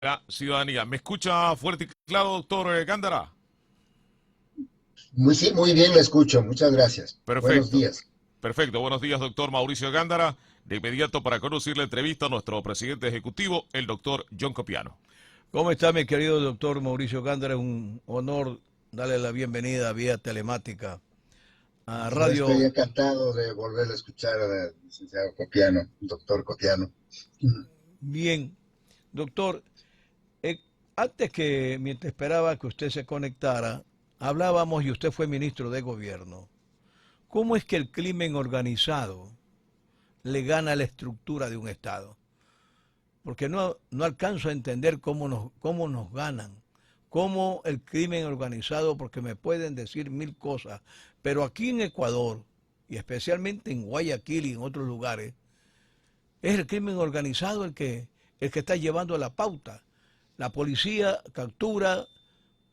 la ciudadanía. ¿Me escucha fuerte y claro, doctor Gándara? Sí, muy bien, la escucho. Muchas gracias. Buenos Perfecto, días. perfecto. Buenos días, doctor Mauricio Gándara. De inmediato para conducir la entrevista a nuestro presidente ejecutivo, el doctor John Copiano. ¿Cómo está mi querido doctor Mauricio Gándara? Es un honor darle la bienvenida vía telemática a Yo estoy Radio. encantado de volver a escuchar al licenciado Copiano, doctor Copiano. Bien, doctor, eh, antes que, mientras esperaba que usted se conectara, hablábamos y usted fue ministro de gobierno. ¿Cómo es que el crimen organizado le gana la estructura de un Estado? Porque no alcanzo a entender cómo nos ganan, cómo el crimen organizado, porque me pueden decir mil cosas, pero aquí en Ecuador, y especialmente en Guayaquil y en otros lugares, es el crimen organizado el que está llevando la pauta. La policía captura,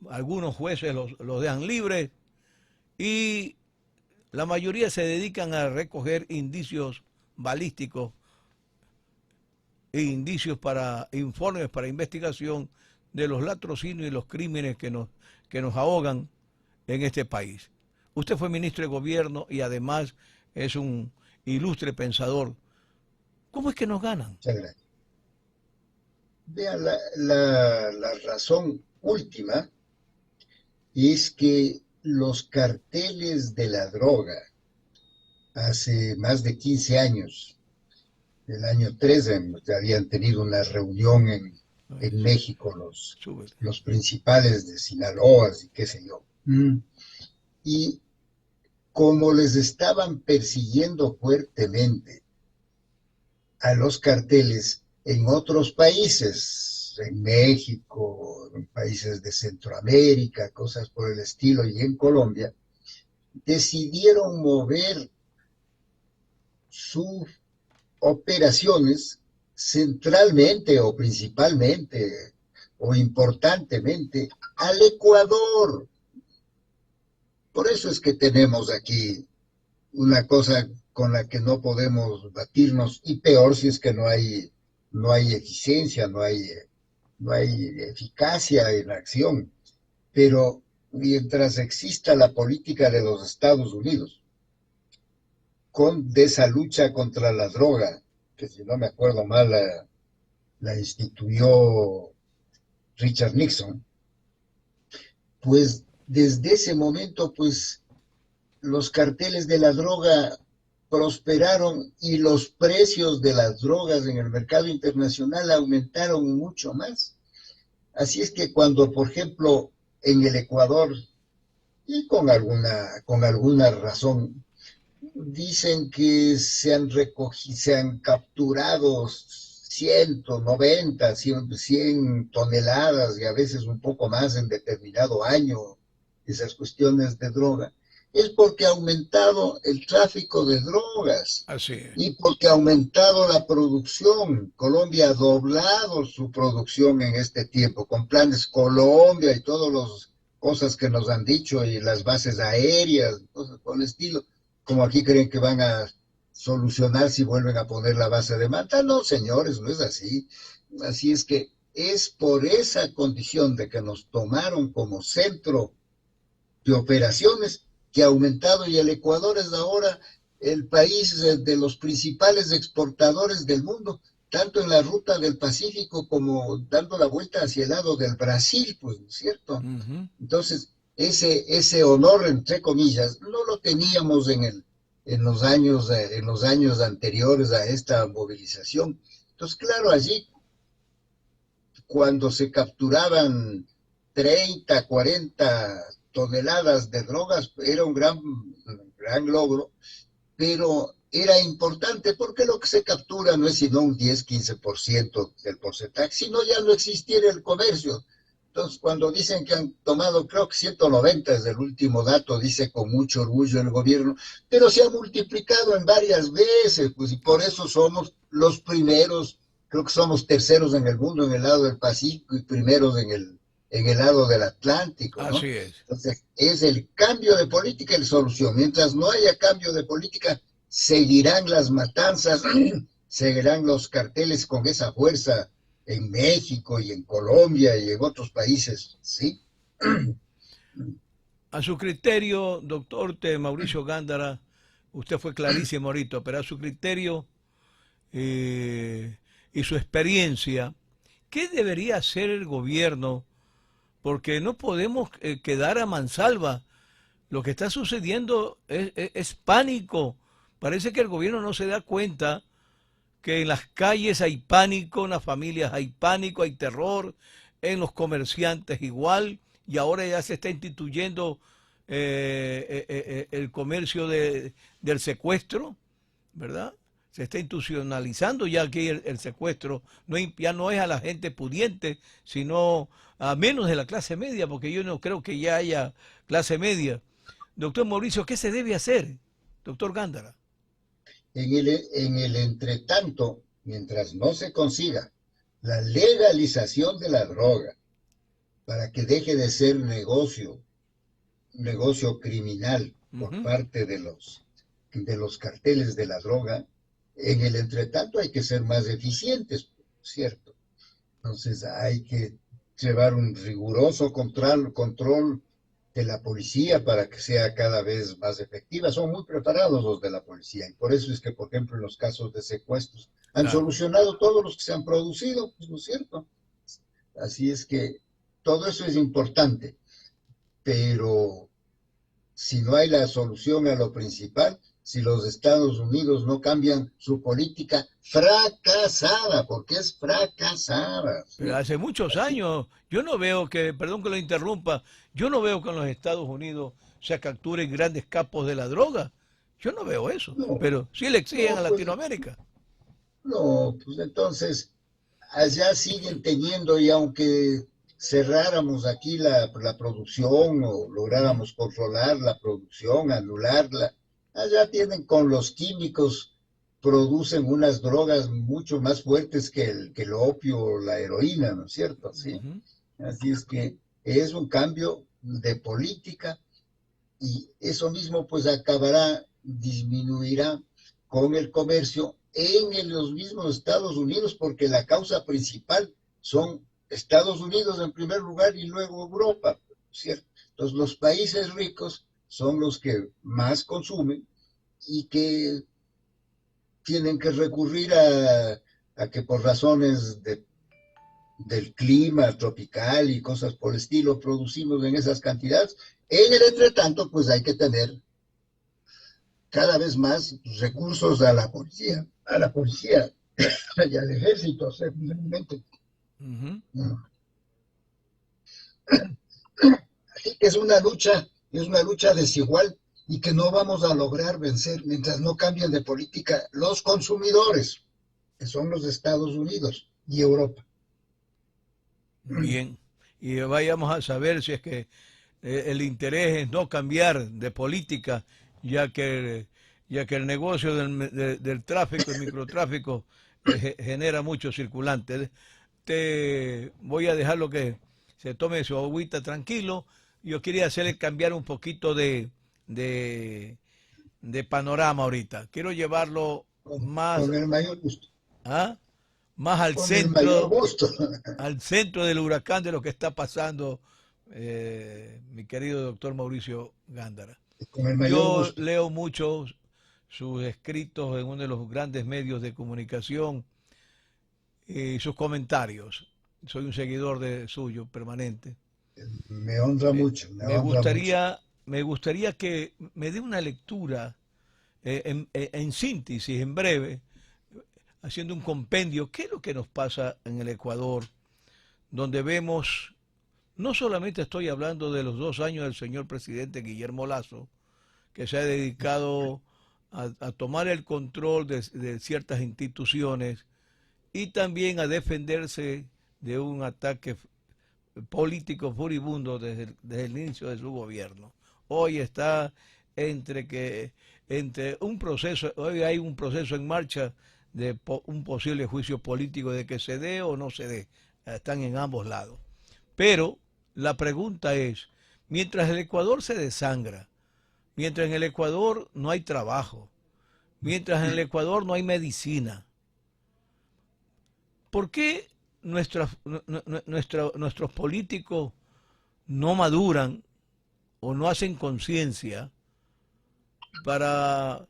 algunos jueces los dejan libres y la mayoría se dedican a recoger indicios balísticos e indicios para informes, para investigación de los latrocinios y los crímenes que nos ahogan en este país. Usted fue ministro de gobierno y además es un ilustre pensador. ¿Cómo es que nos ganan? Muchas gracias. Vea, la razón última es que los carteles de la droga, hace más de 15 años, el año 13, habían tenido una reunión en México Súbete. los principales de Sinaloa y qué sé yo. Y como les estaban persiguiendo fuertemente a los carteles en otros países, en México, en países de Centroamérica, cosas por el estilo, y en Colombia, decidieron mover sus operaciones centralmente o principalmente o importantemente al Ecuador. Por eso es que tenemos aquí una cosa con la que no podemos batirnos, y peor si es que no hay eficiencia, no hay eficacia en la acción. Pero mientras exista la política de los Estados Unidos de esa lucha contra la droga, que si no me acuerdo mal la instituyó Richard Nixon, pues desde ese momento pues los carteles de la droga prosperaron y los precios de las drogas en el mercado internacional aumentaron mucho más. Así es que cuando, por ejemplo, en el Ecuador, y con alguna razón, dicen que se han capturado 190, 100 toneladas y a veces un poco más en determinado año, esas cuestiones de droga, es porque ha aumentado el tráfico de drogas Así es. y porque ha aumentado la producción. Colombia ha doblado su producción en este tiempo, con planes Colombia y todas las cosas que nos han dicho, y las bases aéreas, cosas por el estilo. Como aquí creen que van a solucionar si vuelven a poner la base de Manta. No, señores, no es así. Así es que es por esa condición de que nos tomaron como centro de operaciones que ha aumentado, y el Ecuador es ahora el país de los principales exportadores del mundo, tanto en la ruta del Pacífico como dando la vuelta hacia el lado del Brasil, pues, ¿no es cierto? Ujú. Entonces, ese honor, entre comillas, no lo teníamos en los años anteriores a esta movilización. Entonces, claro, allí cuando se capturaban 30, 40 toneladas de drogas, era un gran logro, pero era importante porque lo que se captura no es sino un 10-15% del porcentaje, sino ya no existiera el comercio. Entonces, cuando dicen que han tomado, creo que 190 es el último dato, dice con mucho orgullo el gobierno, pero se ha multiplicado en varias veces, pues, y por eso somos los primeros. Creo que somos terceros en el mundo en el lado del Pacífico y primeros en el lado del Atlántico, Así ¿no? es. Entonces, es el cambio de política la solución. Mientras no haya cambio de política, seguirán las matanzas, seguirán los carteles con esa fuerza en México y en Colombia y en otros países, ¿sí? A su criterio, doctor Mauricio Gándara, usted fue clarísimo ahorita, pero a su criterio y su experiencia, ¿qué debería hacer el gobierno? Porque no podemos quedar a mansalva. Lo que está sucediendo es pánico. Parece que el gobierno no se da cuenta que en las calles hay pánico, en las familias hay pánico, hay terror, en los comerciantes igual, y ahora ya se está instituyendo el comercio del secuestro, ¿verdad? Se está institucionalizando ya aquí el secuestro, ya no es a la gente pudiente, sino a menos de la clase media, porque yo no creo que ya haya clase media. Doctor Mauricio, ¿qué se debe hacer, doctor Gándara? En el entretanto, mientras no se consiga la legalización de la droga, para que deje de ser un negocio criminal por parte de los carteles de la droga, en el entretanto hay que ser más eficientes, ¿cierto? Entonces hay que llevar un riguroso control de la policía para que sea cada vez más efectiva. Son muy preparados los de la policía y por eso es que, por ejemplo, en los casos de secuestros han solucionado todos los que se han producido, pues, ¿no es cierto? Así es que todo eso es importante, pero si no hay la solución a lo principal, si los Estados Unidos no cambian su política fracasada, porque es fracasada. ¿Sí? Pero hace muchos años, yo no veo que, perdón que lo interrumpa, yo no veo que en los Estados Unidos se capturen grandes capos de la droga. Yo no veo eso, No, pero sí le exigen no, a pues, Latinoamérica. no, pues entonces allá siguen teniendo, y aunque cerráramos aquí la producción o lográramos controlar la producción, anularla, allá tienen con los químicos, producen unas drogas mucho más fuertes que el opio o la heroína, ¿no es cierto? ¿Sí? Así es que es un cambio de política y eso mismo pues disminuirá con el comercio en los mismos Estados Unidos, porque la causa principal son Estados Unidos en primer lugar y luego Europa, ¿cierto? Entonces los países ricos son los que más consumen y que tienen que recurrir a que por razones del clima tropical y cosas por el estilo producimos en esas cantidades. En el entretanto, pues hay que tener cada vez más recursos a la policía y al ejército, simplemente. Así que es una lucha desigual y que no vamos a lograr vencer mientras no cambien de política los consumidores, que son los Estados Unidos y Europa. Bien, y vayamos a saber si es que el interés es no cambiar de política, ya que el negocio del tráfico y microtráfico genera muchos circulantes. Te voy a dejarlo que se tome su agüita tranquilo. Yo quería hacerle cambiar un poquito de panorama ahorita. Quiero llevarlo más, con el mayor gusto. Más al Con el mayor gusto. al centro del huracán de lo que está pasando, mi querido doctor Mauricio Gándara. Con el mayor Yo gusto. leo mucho sus escritos en uno de los grandes medios de comunicación y sus comentarios. Soy un seguidor suyo permanente. Me honra mucho. Me gustaría que me dé una lectura en síntesis, en breve, haciendo un compendio. ¿Qué es lo que nos pasa en el Ecuador? Donde vemos, no solamente estoy hablando de los 2 años del señor presidente Guillermo Lasso, que se ha dedicado a tomar el control de ciertas instituciones y también a defenderse de un ataque político furibundo desde el inicio de su gobierno. Hoy está entre un proceso, hoy hay un proceso en marcha de un posible juicio político de que se dé o no se dé. Están en ambos lados. Pero la pregunta es, mientras el Ecuador se desangra, mientras en el Ecuador no hay trabajo, mientras en el Ecuador no hay medicina, ¿por qué nuestros políticos no maduran o no hacen conciencia para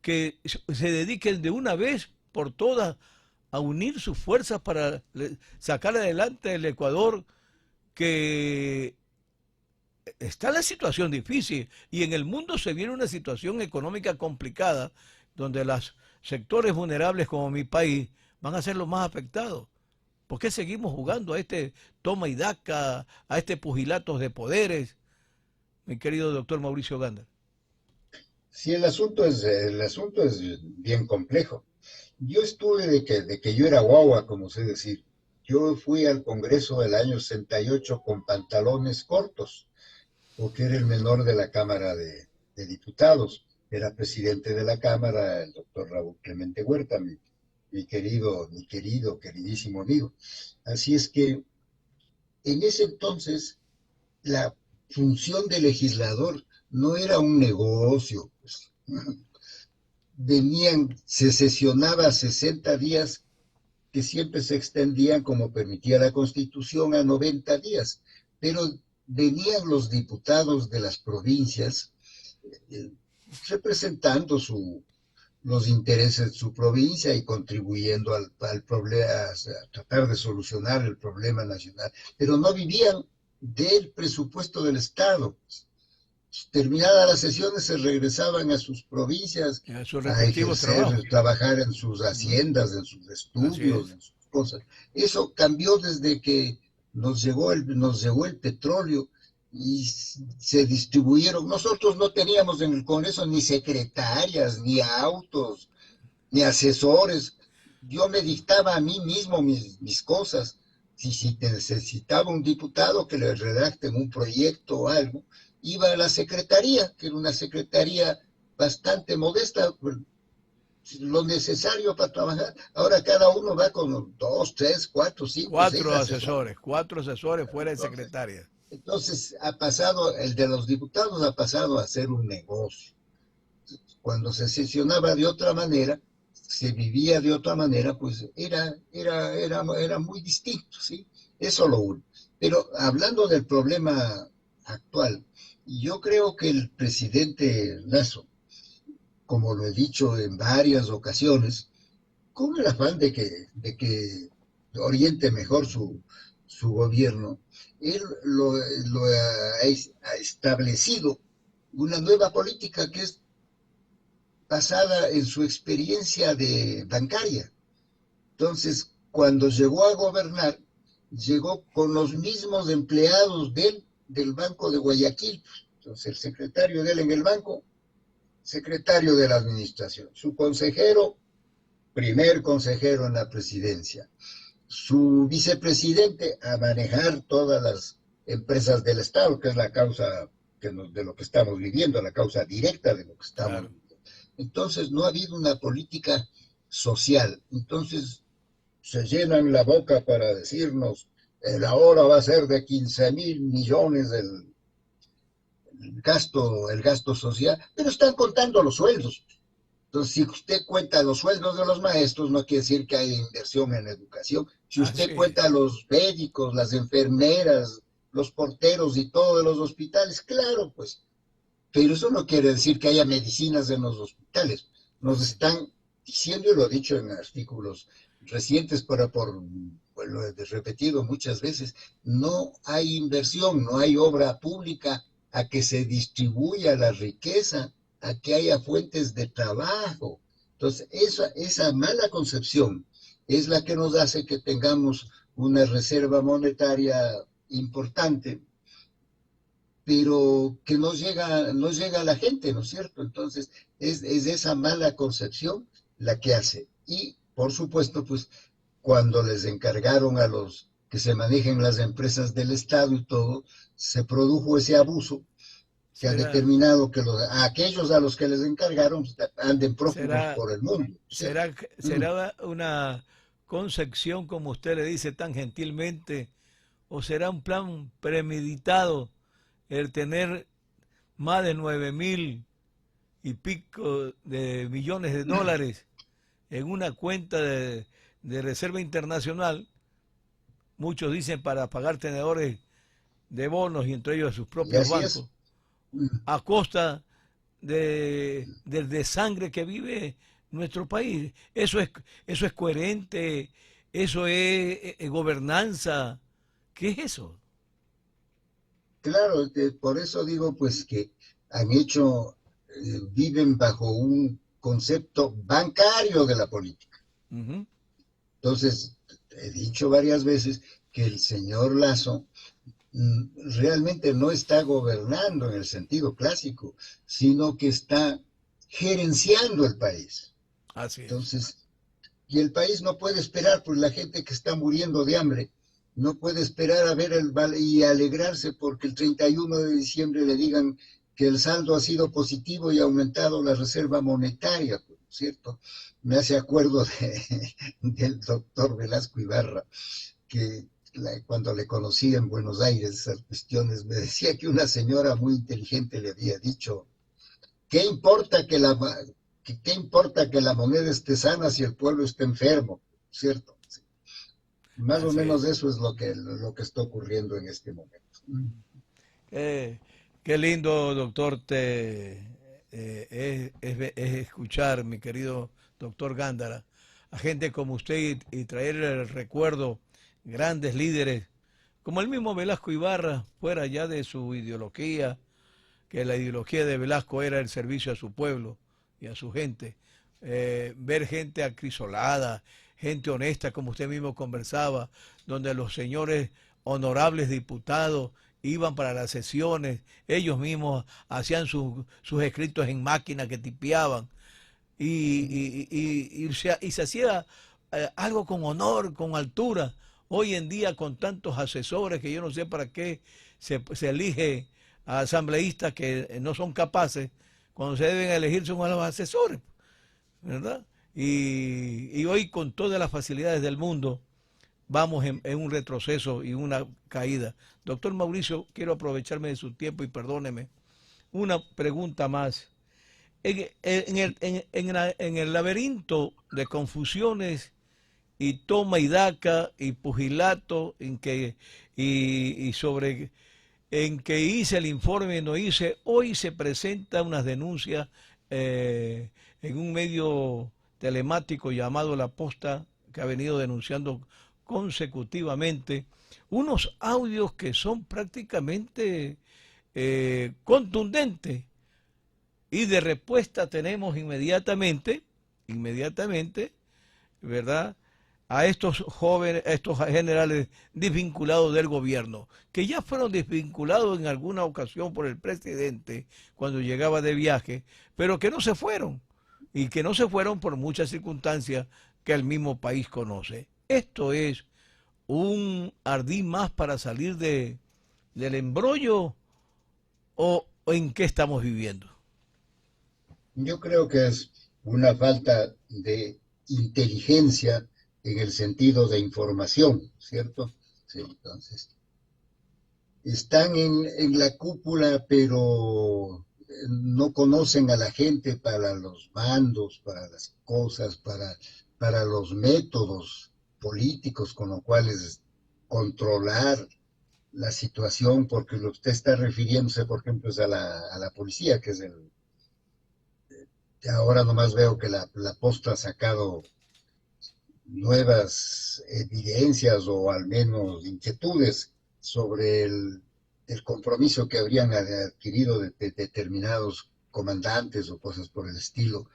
que se dediquen de una vez por todas a unir sus fuerzas para sacar adelante el Ecuador, que está en la situación difícil y en el mundo se viene una situación económica complicada donde los sectores vulnerables como mi país van a ser los más afectados. ¿Por qué seguimos jugando a este toma y daca, a este pugilato de poderes, mi querido doctor Mauricio Gándara? Sí, el asunto es bien complejo. Yo estuve de que yo era guagua, como sé decir. Yo fui al Congreso del año 68 con pantalones cortos, porque era el menor de la Cámara de Diputados. Era presidente de la Cámara el doctor Raúl Clemente Huerta, queridísimo amigo. Así es que en ese entonces la función del legislador no era un negocio, pues. Se sesionaba 60 días que siempre se extendían, como permitía la Constitución, a 90 días, pero venían los diputados de las provincias eh, representando los intereses de su provincia y contribuyendo al problema, a tratar de solucionar el problema nacional, pero no vivían del presupuesto del Estado. Terminadas las sesiones se regresaban a sus provincias A sus a respectivos ejercer, trabajos. trabajar en sus haciendas, en sus Así estudios, es. en sus cosas. Eso cambió desde que nos llegó el petróleo y se distribuyeron. Nosotros no teníamos en el Congreso ni secretarias, ni autos, ni asesores. Yo me dictaba a mí mismo mis cosas. Si necesitaba un diputado que le redacten un proyecto o algo, iba a la secretaría, que era una secretaría bastante modesta, lo necesario para trabajar. Ahora cada uno va con 2, 3, 4, 5, 6 asesores. Cuatro asesores fuera de secretaria. Entonces ha pasado, el de los diputados ha pasado a ser un negocio. Cuando se sesionaba de otra manera, se vivía de otra manera, pues era muy distinto, ¿sí? Eso lo uno. Pero hablando del problema actual, yo creo que el presidente Lasso, como lo he dicho en varias ocasiones, con el afán de que oriente mejor su gobierno, él lo ha establecido una nueva política que es basada en su experiencia de bancaria. Entonces, cuando llegó a gobernar, llegó con los mismos empleados del Banco de Guayaquil. Entonces, el secretario de él en el banco, secretario de la administración. Su consejero, primer consejero en la presidencia. Su vicepresidente a manejar todas las empresas del Estado, que es la causa de lo que estamos viviendo, la causa directa de lo que estamos Claro. viviendo. Entonces, no ha habido una política social. Entonces, se llenan la boca para decirnos, el ahora va a ser de 15,000 millones el gasto social, pero están contando los sueldos. Entonces, si usted cuenta los sueldos de los maestros, no quiere decir que hay inversión en educación. Si usted Así es. cuenta los médicos, las enfermeras, los porteros y todo de los hospitales, claro, pues, pero eso no quiere decir que haya medicinas en los hospitales. Nos Así. están diciendo, y lo he dicho en artículos recientes, lo he repetido muchas veces, no hay inversión, no hay obra pública a que se distribuya la riqueza, a que haya fuentes de trabajo. Entonces, esa mala concepción es la que nos hace que tengamos una reserva monetaria importante, pero que no llega a la gente, ¿no es cierto? Entonces, es esa mala concepción la que hace. Y, por supuesto, pues, cuando les encargaron a los que se manejen las empresas del Estado y todo, se produjo ese abuso que ha Será, determinado que a aquellos a los que les encargaron anden prófugos será, por el mundo, ¿cierto? será una concepción, como usted le dice tan gentilmente, o será un plan premeditado el tener más de 9,000 y pico de millones de dólares en una cuenta de reserva internacional muchos dicen para pagar tenedores de bonos y entre ellos de sus Y propios así es. bancos, a costa de sangre que vive nuestro país. Eso es coherente, eso es gobernanza. ¿Qué es eso? Claro, por eso digo pues que han hecho, viven bajo un concepto bancario de la política. Ujú. Entonces, he dicho varias veces que el señor Lazo realmente no está gobernando en el sentido clásico, sino que está gerenciando el país. Así es. Entonces, y el país no puede esperar, pues la gente que está muriendo de hambre no puede esperar a ver y alegrarse porque el 31 de diciembre le digan que el saldo ha sido positivo y ha aumentado la reserva monetaria, ¿cierto? Me hace acuerdo del doctor Velasco Ibarra, que cuando le conocí en Buenos Aires, esas cuestiones, me decía que una señora muy inteligente le había dicho, ¿qué importa qué importa que la moneda esté sana si el pueblo está enfermo? ¿Cierto? Sí. Más o Así menos es. eso es lo que está ocurriendo en este momento. Eh, Qué lindo, doctor, es escuchar, mi querido doctor Gándara, a gente como usted y traer el recuerdo, grandes líderes, como el mismo Velasco Ibarra, fuera ya de su ideología, que la ideología de Velasco era el servicio a su pueblo y a su gente. Ver gente acrisolada, gente honesta, como usted mismo conversaba, donde los señores honorables diputados iban para las sesiones, ellos mismos hacían sus escritos en máquina que tipeaban y se hacía algo con honor, con altura. Hoy en día con tantos asesores que yo no sé para qué se elige a asambleístas que no son capaces, cuando se deben elegir son a los asesores, ¿verdad? Y hoy con todas las facilidades del mundo vamos en un retroceso y una caída. Doctor Mauricio, quiero aprovecharme de su tiempo y perdóneme. Una pregunta más. En el laberinto de confusiones y toma y daca y pugilato y sobre en que hice el informe y no hice, hoy se presenta unas denuncias en un medio telemático llamado La Posta, que ha venido denunciando consecutivamente unos audios que son prácticamente contundentes y de respuesta tenemos inmediatamente, ¿verdad? A estos jóvenes, a estos generales desvinculados del gobierno, que ya fueron desvinculados en alguna ocasión por el presidente cuando llegaba de viaje, pero que no se fueron, y que no se fueron por muchas circunstancias que el mismo país conoce. Esto es un ardid más para salir del embrollo o en qué estamos viviendo. Yo creo que es una falta de inteligencia en el sentido de información, ¿cierto? Sí, entonces, están en la cúpula, pero no conocen a la gente para los mandos, para las cosas, para los métodos políticos con los cuales controlar la situación, porque lo que usted está refiriéndose, por ejemplo, es a la policía, que es ahora nomás veo que la Posta ha sacado nuevas evidencias o al menos inquietudes sobre el compromiso que habrían adquirido de determinados comandantes o cosas por el estilo,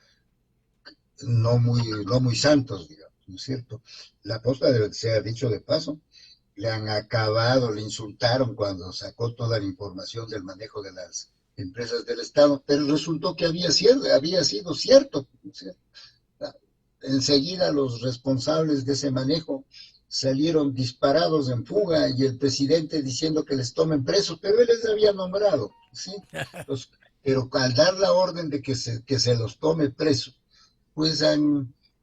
no muy santos, digamos, ¿no es cierto? La Posta, se ha dicho de paso, le han acabado, le insultaron cuando sacó toda la información del manejo de las empresas del Estado, pero resultó que había sido cierto, ¿no es cierto? Enseguida los responsables de ese manejo salieron disparados en fuga y el presidente diciendo que les tomen presos, pero él les había nombrado, ¿sí? Pero al dar la orden de que se los tome presos, pues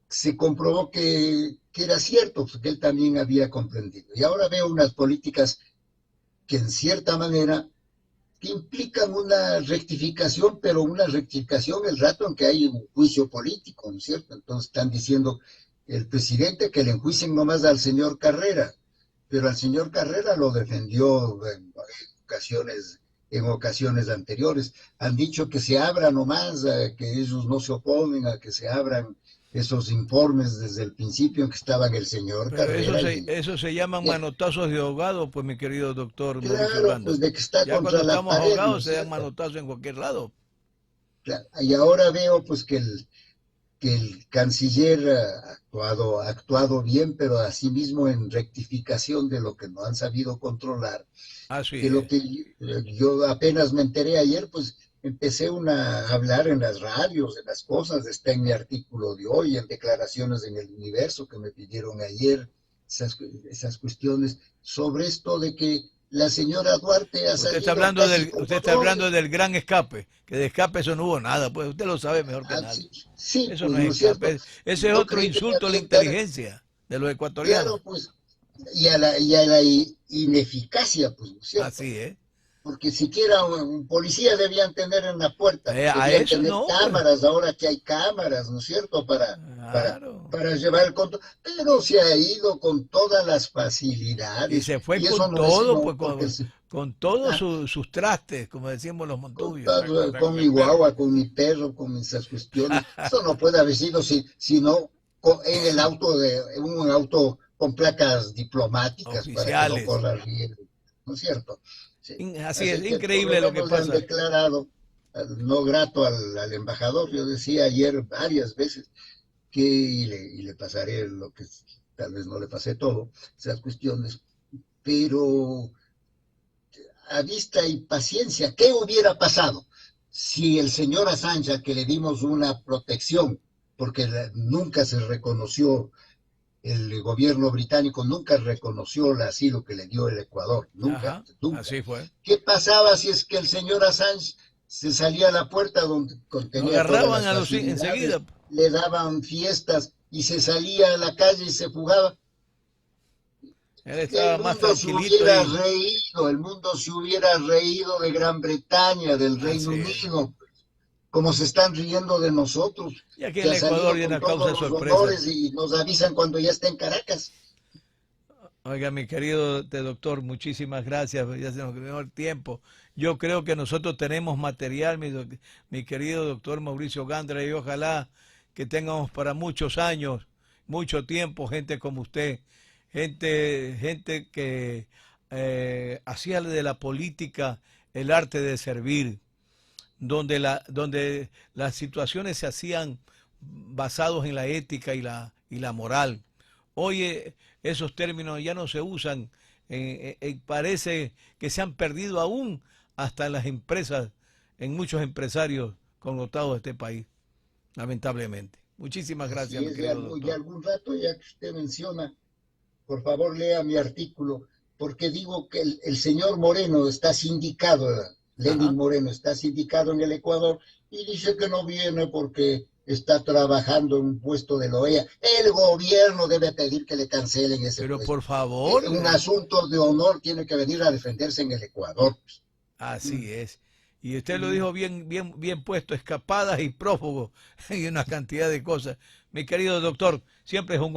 se comprobó que era cierto, pues, que él también había comprendido. Y ahora veo unas políticas que en cierta manera que implican una rectificación, pero una rectificación el rato en que hay un juicio político, ¿no es cierto? Entonces están diciendo el presidente que le enjuicien nomás al señor Carrera, pero al señor Carrera lo defendió en ocasiones anteriores. Han dicho que se abra nomás, que ellos no se oponen a que se abran esos informes desde el principio en que estaban el señor Pero Carrera. eso se llaman Ya, manotazos de ahogado, pues mi querido doctor Mauricio claro, pues Gándara. de que está Ya cuando contra la estamos pared, ¿no ahogados es se dan cierto? manotazos en cualquier lado. Claro, y ahora veo pues que el canciller ha actuado bien, pero asimismo en rectificación de lo que no han sabido controlar, Así que lo es. que yo apenas me enteré ayer, pues empecé a hablar en las radios, en las cosas, está en mi artículo de hoy, en declaraciones en el Universo que me pidieron ayer, esas cuestiones, sobre esto de que la señora Duarte ha salido casi con Usted está honores. hablando del gran escape, que de escape eso no hubo nada, pues usted lo sabe mejor que nadie. Sí, sí, Eso pues no es no es cierto. escape, ese es Yo otro creí que insulto a la también dar, inteligencia de los claro, ecuatorianos. pues, y a la ineficacia, pues, ¿no es cierto? Así es. Porque siquiera un policía debían tener en la puerta, A debían eso tener no, pues. cámaras, ahora que hay cámaras, ¿no es cierto? Claro. Para llevar el control, pero se ha ido con todas las Y facilidades, se fue y eso con no es todo, sino pues porque con todos ah, sus trastes, como decimos los con, montubios. con mi guagua, con mi perro, con esas cuestiones, eso no puede haber sido sino en el auto en un auto con placas diplomáticas para que no Oficiales. corra riesgo, ¿no es cierto? Sí. Así es, Así que por lo increíble lo que menos le han pasa. declarado no grato al embajador. Yo decía ayer varias veces que, y le pasaré lo que tal vez no le pasé todo, esas cuestiones, pero a vista y paciencia, ¿qué hubiera pasado si el señor Assange, que le dimos una protección, porque nunca se reconoció, el gobierno británico nunca reconoció el asilo que le dio el Ecuador, nunca, Ajá, nunca. así fue. ¿Qué pasaba si es que el señor Assange se salía a la puerta donde Lo contenía todas agarraban las a los facilidades, enseguida. le daban fiestas y se salía a la calle y se fugaba? Él El estaba más mundo se tranquilito hubiera ahí. reído, el mundo se hubiera reído de Gran Bretaña, del Reino Así es. Unido, como se están riendo de nosotros, Y aquí que en el ha Ecuador salido viene con a causa todos de los sorpresa. honores y nos avisan cuando ya está en Caracas. Oiga, mi querido doctor, muchísimas gracias. Ya se nos quedó el tiempo. Yo creo que nosotros tenemos material, mi querido doctor Mauricio Gándara, y ojalá que tengamos para muchos años, mucho tiempo, gente como usted, gente que hacía de la política el arte de servir, donde las situaciones se hacían basados en la ética y la moral. Hoy esos términos ya no se usan, parece que se han perdido aún hasta en las empresas, en muchos empresarios connotados de este país, lamentablemente. Muchísimas gracias, Así mi es, querido y doctor. algún rato, ya que usted menciona, por favor lea mi artículo, porque digo que el señor Moreno está sindicado, Lenin Ajá. Moreno está sindicado en el Ecuador y dice que no viene porque está trabajando en un puesto de la OEA. El gobierno debe pedir que le cancelen ese Pero puesto. por favor, Un asunto de honor tiene que venir a defenderse en el Ecuador. Mm, así es. Y usted lo mm. dijo bien puesto, escapadas y prófugos y una cantidad de cosas. Mi querido doctor, siempre es un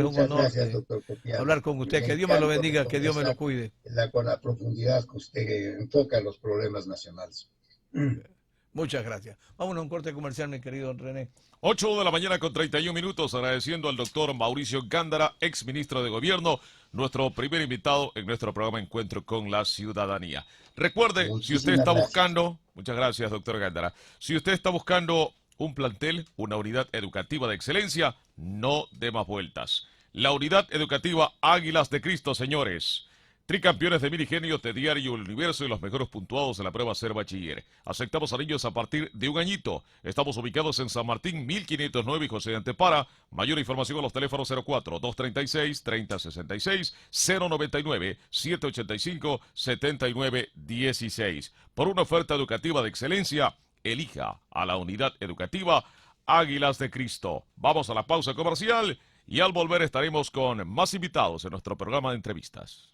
Muchas honor gracias, doctor Copiano. hablar con usted. Me Que Dios me lo encanto de bendiga, que Dios me lo conversar cuide. con la profundidad que usted enfoca los problemas nacionales. Muchas gracias. Vámonos a un corte comercial, mi querido René. 8 de la mañana con 31 minutos, agradeciendo al doctor Mauricio Gándara, ex ministro de Gobierno, nuestro primer invitado en nuestro programa Encuentro con la Ciudadanía. Recuerde, si usted Muchísimas está gracias. buscando, muchas gracias, doctor Gándara, si usted está buscando un plantel, una unidad educativa de excelencia, no dé más vueltas. La unidad educativa Águilas de Cristo, señores. Tricampeones de Minigenio, de Diario El Universo y los mejores puntuados en la prueba Ser Bachiller. Aceptamos a niños a partir de un añito. Estamos ubicados en San Martín, 1509 y José de Antepara. Mayor información a los teléfonos 04-236-3066, 099-785-7916. Por una oferta educativa de excelencia, elija a la unidad educativa Águilas de Cristo. Vamos a la pausa comercial y al volver estaremos con más invitados en nuestro programa de entrevistas.